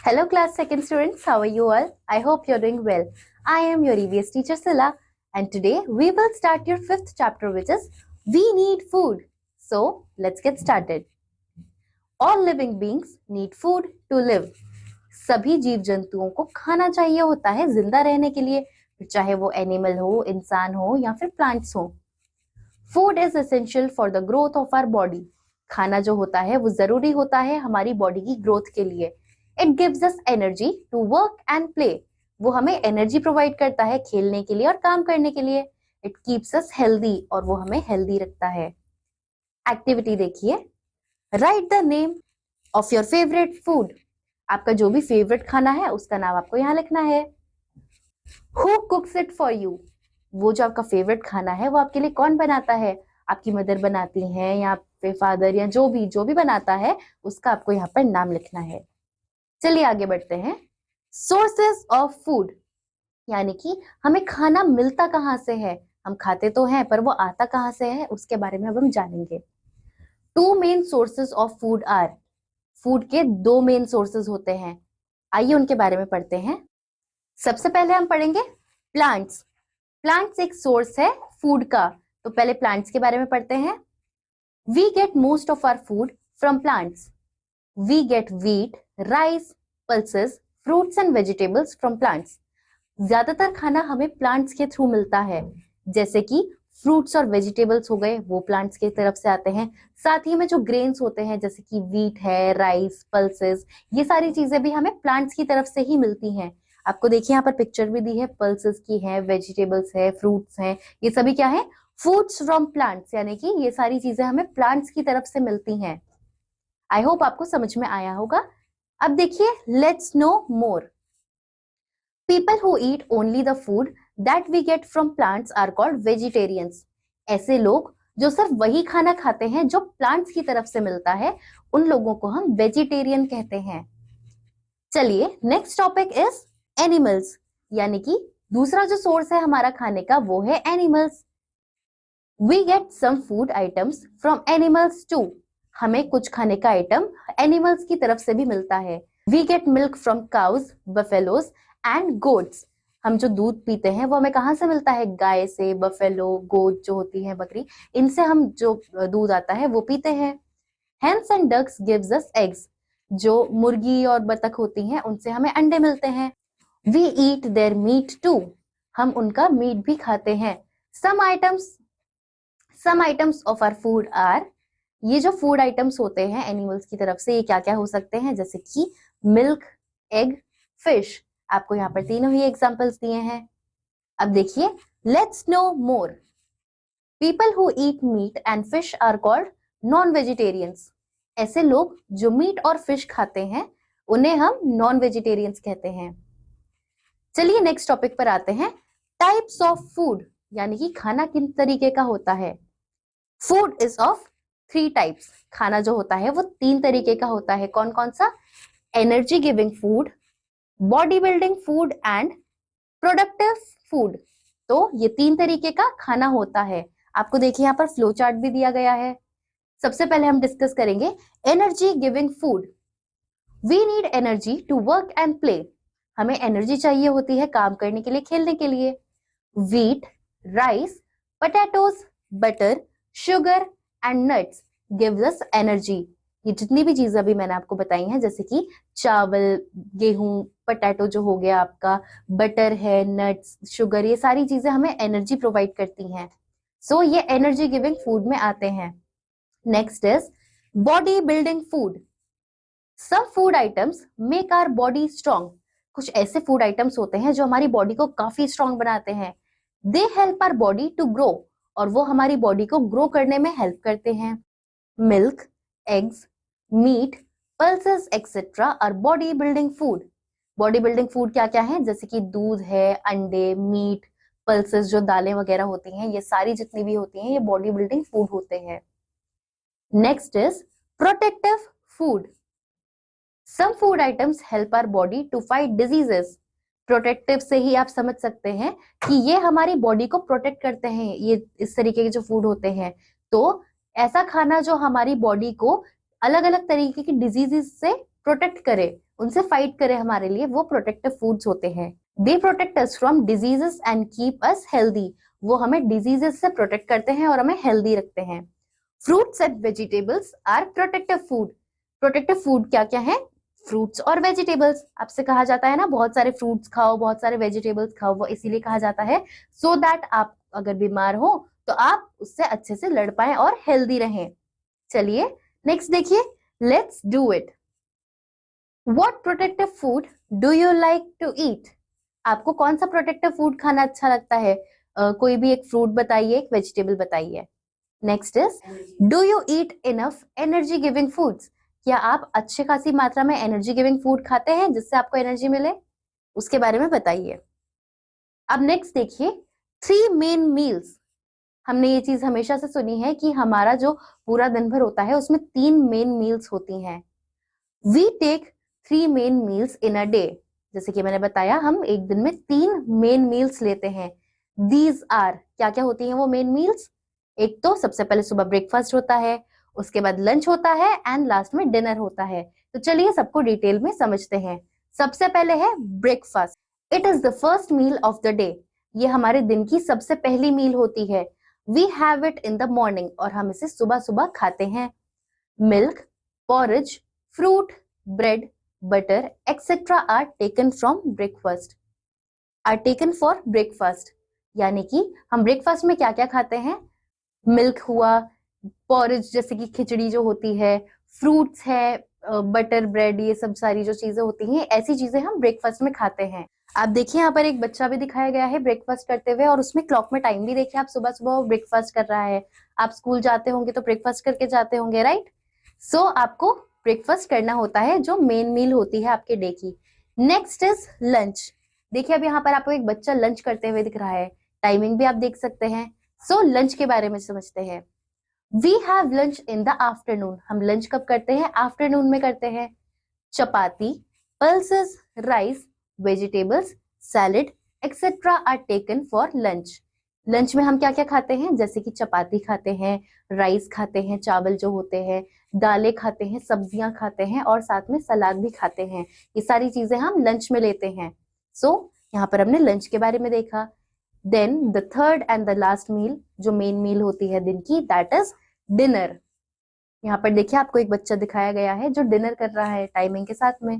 Hello class second students, how are you all? I hope you're doing well. I am your EVS teacher Sila and today we will start your fifth chapter which is We Need Food. So let's get started. All living beings need food to live. सभी जीव जंतुओं को खाना चाहिए होता है जिंदा रहने के लिए, चाहे वो एनिमल हो, इंसान हो या फिर प्लांट्स हो। Food is essential for the growth of our body. खाना जो होता है वो जरूरी होता है हमारी बॉडी की ग्रोथ के लिए। It gives us energy to work and play. वो हमें एनर्जी प्रोवाइड करता है खेलने के लिए और काम करने के लिए। इट कीप्स अस हेल्दी और वो हमें हेल्दी रखता है। एक्टिविटी देखिए, right the name of your favourite food. आपका जो भी फेवरेट खाना है उसका नाम आपको यहाँ लिखना है। Who कुक्स it for you. वो जो आपका फेवरेट खाना है वो आपके लिए कौन बनाता है? आपकी मदर बनाती हैं या फिर फादर या जो भी बनाता है उसका आपको यहाँ पर नाम लिखना है। चलिए आगे बढ़ते हैं। सोर्सेस ऑफ फूड, यानी कि हमें खाना मिलता कहाँ से है। हम खाते तो हैं पर वो आता कहाँ से है उसके बारे में अब हम जानेंगे। Two main sources of food are. Food के दो मेन सोर्सेस होते हैं, आइए उनके बारे में पढ़ते हैं। सबसे पहले हम पढ़ेंगे प्लांट्स। प्लांट्स एक सोर्स है फूड का, तो पहले प्लांट्स के बारे में पढ़ते हैं। We get most of our food from plants. We get wheat, rice, pulses, fruits and vegetables from plants. ज्यादातर खाना हमें प्लांट्स के थ्रू मिलता है, जैसे कि फ्रूट्स और वेजिटेबल्स हो गए वो प्लांट्स की तरफ से आते हैं। साथ ही में जो ग्रेन्स होते हैं जैसे कि व्हीट है, राइस, पल्सेस, ये सारी चीजें भी हमें प्लांट्स की तरफ से ही मिलती हैं। आपको देखिए यहाँ पर पिक्चर भी दी है, पल्सेस की है, वेजिटेबल्स है, फ्रूट्स हैं, ये सभी क्या है? फूड्स फ्रॉम प्लांट्स, यानी कि ये सारी चीजें हमें प्लांट्स की तरफ से मिलती हैं। आई होप आपको समझ में आया होगा। अब देखिए, let's know more. People who eat only the food that we get from plants are called vegetarians. ऐसे लोग जो सिर्फ वही खाना खाते हैं जो प्लांट्स की तरफ से मिलता है, उन लोगों को हम वेजिटेरियन कहते हैं। चलिए नेक्स्ट टॉपिक इज एनिमल्स, यानी कि दूसरा जो सोर्स है हमारा खाने का वो है animals. We get some food items from animals too. हमें कुछ खाने का आइटम एनिमल्स की तरफ से भी मिलता है। We get milk from cows, buffaloes and goats. हम जो दूध पीते हैं वो हमें कहाँ से मिलता है? गाय से, बफेलो, गोट जो होती है बकरी, इनसे हम जो दूध आता है वो पीते हैं। Hens and ducks gives us eggs. जो मुर्गी और बतख होती हैं उनसे हमें अंडे मिलते हैं। We eat their meat too. हम उनका मीट भी खाते हैं। Some items of our food are. ये जो फूड आइटम्स होते हैं एनिमल्स की तरफ से, ये क्या क्या हो सकते हैं? जैसे कि मिल्क, एग, फिश। आपको यहाँ पर तीनों ही एग्जांपल्स दिए हैं। अब देखिए, let's know more. People who eat meat and fish are called non vegetarians. ऐसे लोग जो मीट और फिश खाते हैं उन्हें हम नॉन वेजिटेरियंस कहते हैं। चलिए नेक्स्ट टॉपिक पर आते हैं। टाइप्स ऑफ फूड, यानी कि खाना किन तरीके का होता है। Food is of 3 types. खाना जो होता है वो 3 तरीके का होता है। कौन कौन सा? Energy giving food, body building food and productive food. तो ये 3 तरीके का खाना होता है। आपको देखिए यहाँ पर फ्लो चार्ट भी दिया गया है। सबसे पहले हम डिस्कस करेंगे energy giving food. We need energy to work and play. हमें एनर्जी चाहिए होती है काम करने के लिए, खेलने के लिए। Wheat, rice, potatoes, butter, sugar and nuts gives us energy. ये जितनी भी चीजें अभी मैंने आपको बताई हैं, जैसे कि चावल, गेहूं, पोटैटो जो हो गया आपका, बटर है, नट्स, शुगर, ये सारी चीजें हमें एनर्जी प्रोवाइड करती हैं। सो ये एनर्जी गिविंग फूड में आते हैं। Next is body building food. Some food items make our body strong. कुछ ऐसे फूड आइटम्स होते हैं जो हमारी बॉडी को काफी स्ट्रॉन्ग बनाते हैं। They help our body to grow, और वो हमारी बॉडी को ग्रो करने में हेल्प करते हैं। Milk, eggs, meat, pulses etcetera are body building food. Body building food क्या क्या है? जैसे कि दूध है, अंडे, मीट, पल्सेस जो दालें वगैरह होती हैं, ये सारी जितनी भी होती हैं ये बॉडी बिल्डिंग फूड होते हैं। Next is protective food. Some food items help our body to fight diseases. Protective से ही आप समझ सकते हैं कि ये हमारी बॉडी को प्रोटेक्ट करते हैं, ये इस तरीके के जो फूड होते हैं। तो ऐसा खाना जो हमारी बॉडी को अलग अलग तरीके की डिजीजेस से प्रोटेक्ट करे, उनसे फाइट करे हमारे लिए, वो प्रोटेक्टिव फूड्स होते हैं। They protect us from diseases and keep us healthy, वो हमें डिजीजेस से प्रोटेक्ट करते हैं और हमें हेल्दी रखते हैं। Fruits and vegetables are protective food. Protective food क्या क्या है? फ्रूट्स और वेजिटेबल्स। आपसे कहा जाता है ना बहुत सारे फ्रूट्स खाओ, बहुत सारे वेजिटेबल्स खाओ, वो इसीलिए कहा जाता है सो दैट आप अगर बीमार हो तो आप उससे अच्छे से लड़ पाए और हेल्दी रहें। चलिए नेक्स्ट देखिए, let's do it. What protective food do you like to eat? आपको कौन सा प्रोटेक्टिव फूड खाना अच्छा लगता है? कोई भी एक फ्रूट बताइए, एक वेजिटेबल बताइए। Next is, do you eat enough energy giving foods? क्या आप अच्छे खासी मात्रा में एनर्जी गिविंग फूड खाते हैं जिससे आपको एनर्जी मिले? उसके बारे में बताइए। अब नेक्स्ट देखिए, 3 मेन मील्स। हमने ये चीज हमेशा से सुनी है कि हमारा जो पूरा दिन भर होता है उसमें 3 मेन मील्स होती हैं। We take 3 main meals in a day. जैसे कि मैंने बताया, हम एक दिन में 3 मेन मील्स लेते हैं। दीज आर, क्या क्या होती हैं वो मेन मील्स? एक तो सबसे पहले सुबह ब्रेकफास्ट होता है, उसके बाद लंच होता है एंड लास्ट में डिनर होता है। तो चलिए सबको डिटेल में समझते हैं। सबसे पहले है breakfast. It is the first meal of the day. ये हमारे दिन की सबसे पहली मील होती है। We have it in the morning, और हम इसे सुबह सुबह खाते हैं। Milk, porridge, fruit, bread, butter, etc. are taken from breakfast. Are taken for breakfast. यानी कि हम ब्रेकफास्ट में क्या क्या खाते हैं? मिल्क हुआ, पॉरेज जैसे कि खिचड़ी जो होती है, फ्रूट्स है, बटर, ब्रेड, ये सब सारी जो चीजें होती हैं, ऐसी चीजें हम ब्रेकफास्ट में खाते हैं। आप देखिए यहाँ पर एक बच्चा भी दिखाया गया है ब्रेकफास्ट करते हुए, और उसमें क्लॉक में टाइम भी देखिए, आप सुबह सुबह ब्रेकफास्ट कर रहा है। आप स्कूल जाते होंगे तो ब्रेकफास्ट करके जाते होंगे, राइट? सो आपको ब्रेकफास्ट करना होता है जो मेन मील होती है आपके डे की। Next is lunch. देखिए अब यहाँ पर आपको एक बच्चा लंच करते हुए दिख रहा है, टाइमिंग भी आप देख सकते हैं। सो लंच के बारे में समझते हैं। We have lunch in the afternoon. हम लंच कब करते हैं? आफ्टरनून में करते हैं। Chapati, pulses, rice, vegetables, salad etcetera are taken for lunch. Lunch में हम क्या क्या खाते हैं? जैसे कि चपाती खाते हैं, राइस खाते हैं, चावल जो होते हैं, दालें खाते हैं, सब्जियां खाते हैं और साथ में सलाद भी खाते हैं। ये सारी चीजें हम लंच में लेते हैं। सो यहाँ पर हमने लंच के बारे में देखा। Then the third and the last meal, जो मेन मील होती है दिन की, दैट इज डिनर। यहाँ पर देखिए आपको एक बच्चा दिखाया गया है जो डिनर कर रहा है टाइमिंग के साथ में।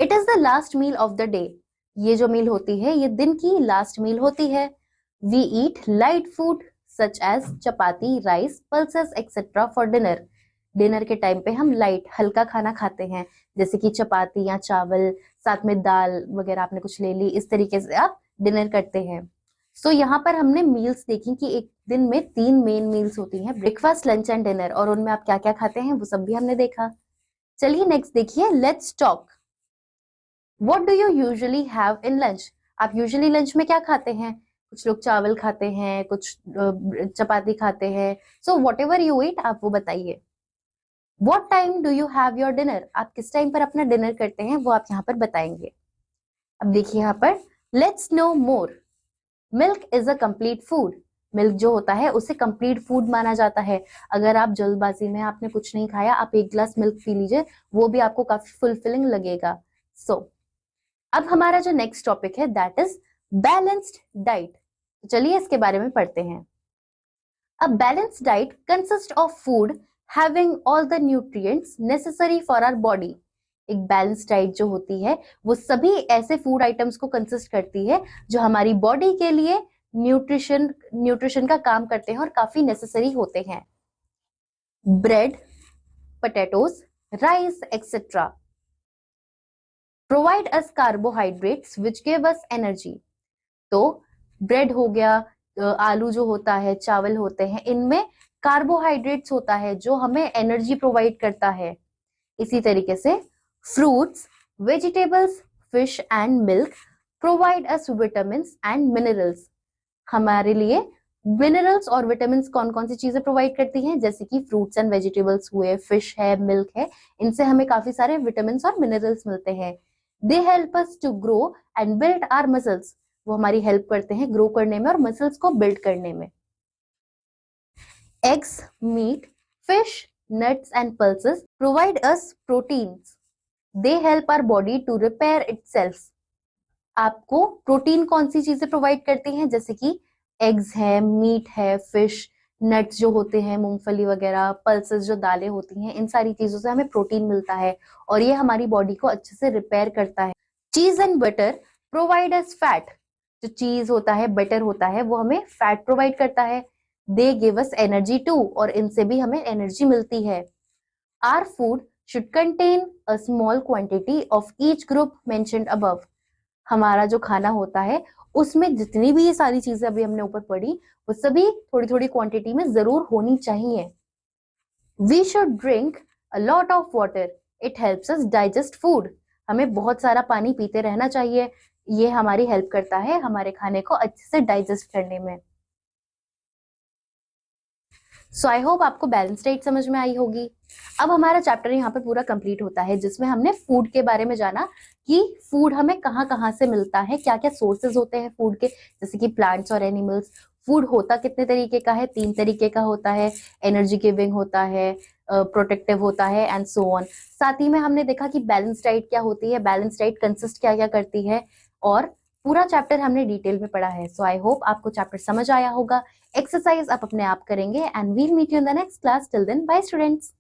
It is the last meal of the day. ये जो मील होती है ये दिन की लास्ट मील होती है। We eat light food such as chapati, rice, pulses etcetera for dinner. Dinner के टाइम पे हम लाइट हल्का खाना खाते हैं, जैसे कि चपाती या चावल, साथ में दाल वगैरह आपने कुछ ले ली, इस तरीके से आप डिनर करते हैं। सो यहाँ पर हमने मील्स देखी कि एक दिन में 3 मेन मील्स होती हैं, ब्रेकफास्ट, लंच एंड डिनर, और उनमें आप क्या क्या खाते हैं वो सब भी हमने देखा। चलिए नेक्स्ट देखिए, let's talk. What do you usually have in lunch? आप यूजुअली लंच में क्या खाते हैं? कुछ लोग चावल खाते हैं, कुछ चपाती खाते हैं। So what ever you eat, आप वो बताइए। What time do you have your dinner? आप किस टाइम पर अपना डिनर करते हैं वो आप यहाँ पर बताएंगे। अब देखिए यहाँ पर, let's know more. Milk is a complete food. Milk जो होता है उसे कंप्लीट फूड माना जाता है। अगर आप जल्दबाजी में आपने कुछ नहीं खाया, आप एक ग्लास मिल्क पी लीजिए, वो भी आपको काफी फुलफिलिंग लगेगा। सो अब हमारा जो नेक्स्ट टॉपिक है दैट इज बैलेंस्ड डाइट। चलिए इसके बारे में पढ़ते हैं। A balanced diet consist of food having all the nutrients necessary for our body. एक बैलेंस डाइट जो होती है वो सभी ऐसे फूड आइटम्स को कंसिस्ट करती है जो हमारी बॉडी के लिए न्यूट्रिशन का काम करते हैं और काफी नेसेसरी होते हैं। Bread, potatoes, rice etcetera provide us carbohydrates which give us energy. तो ब्रेड हो गया, आलू जो होता है, चावल होते हैं, इनमें कार्बोहाइड्रेट्स होता है जो हमें एनर्जी प्रोवाइड करता है। इसी तरीके से fruits, vegetables, fish and milk provide us vitamins and minerals. हमारे लिए मिनरल्स और विटामिन्स कौन कौन सी चीजें प्रोवाइड करती हैं? जैसे कि फ्रूट्स एंड वेजिटेबल्स हुए, फिश है, मिल्क है, इनसे हमें काफी सारे विटामिन्स और मिनरल्स मिलते हैं। They help us to grow and build our muscles. वो हमारी हेल्प करते हैं ग्रो करने में और मसल्स को बिल्ड करने में। Eggs, meat, fish, nuts and pulses provide us proteins. They help our body to repair itself. आपको प्रोटीन कौन सी चीजें प्रोवाइड करती हैं, जैसे कि एग्स है, मीट है, फिश, नट्स जो होते हैं, मूंगफली वगैरह, पल्सेस जो दालें होती हैं, इन सारी चीजों से हमें प्रोटीन मिलता है और ये हमारी बॉडी को अच्छे से रिपेयर करता है। चीज and butter provide us fat. जो चीज होता है, बटर होता है, वो हमें फैट प्रोवाइड करता है। They give us energy too, और इनसे भी हमें एनर्जी मिलती है। Our food should contain a small quantity of each group mentioned above. हमारा जो खाना होता है उसमें जितनी भी ये सारी चीजें अभी हमने ऊपर पढ़ी, वो सभी थोड़ी थोड़ी क्वांटिटी में जरूर होनी चाहिए। We should drink a lot of water, it helps us digest food. हमें बहुत सारा पानी पीते रहना चाहिए, ये हमारी हेल्प करता है हमारे खाने को अच्छे से डाइजेस्ट करने में। सो आई होप आपको बैलेंस डाइट समझ में आई होगी। अब हमारा चैप्टर यहाँ पर पूरा कंप्लीट होता है, जिसमें हमने फूड के बारे में जाना कि फूड हमें कहाँ कहाँ से मिलता है, क्या क्या सोर्सेज होते हैं फूड के, जैसे कि प्लांट्स और एनिमल्स। फूड होता कितने तरीके का है, 3 तरीके का होता है। एनर्जी गिविंग होता है, प्रोटेक्टिव होता है, एंड सो ऑन। साथ ही में हमने देखा कि बैलेंस डाइट क्या होती है, बैलेंस डाइट कंसिस्ट क्या क्या करती है, और पूरा चैप्टर हमने डिटेल में पढ़ा है। सो आई होप आपको चैप्टर समझ आया होगा। एक्सरसाइज आप अपने आप करेंगे, and we'll meet you in the next class. Till then, bye students.